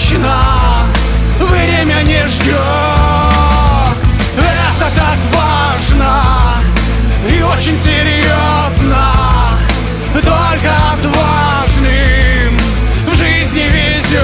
точно время не ждет. Это так важно и очень серьезно. Только отважным в жизни везет.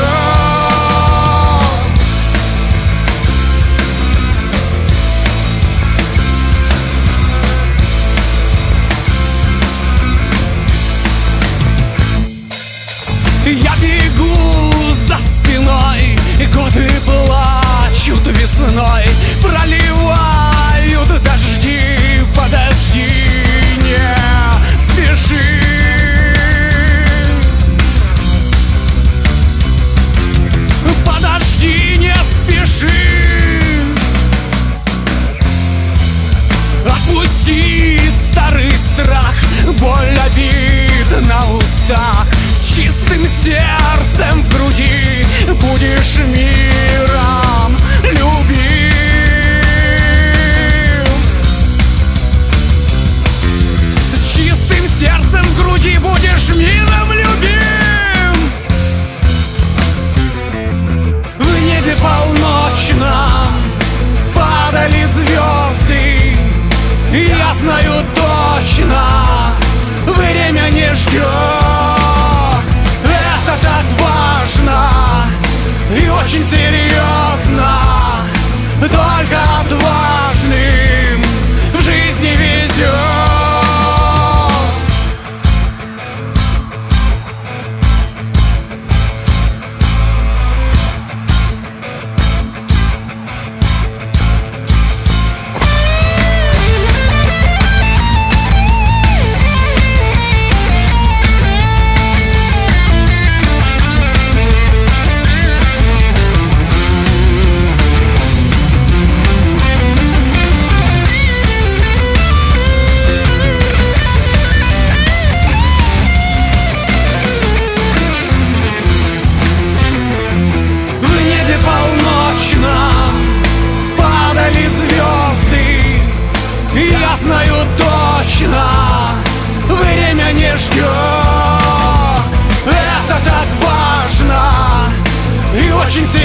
Я бегу за спиной, и годы плачут весной, проливают дожди. Подожди, не спеши. Подожди, не спеши. Отпусти старый страх, боль обид на устах. С чистым сердцем в груди будешь миром любим. С чистым сердцем в груди будешь миром любим. В небе полночном падали звезды, и я знаю точно, время не ждет. Это так важно и очень серьезно. Только отважным в жизни везет. Падали звезды, и я знаю точно, время не ждет. Это так важно и очень серьезно.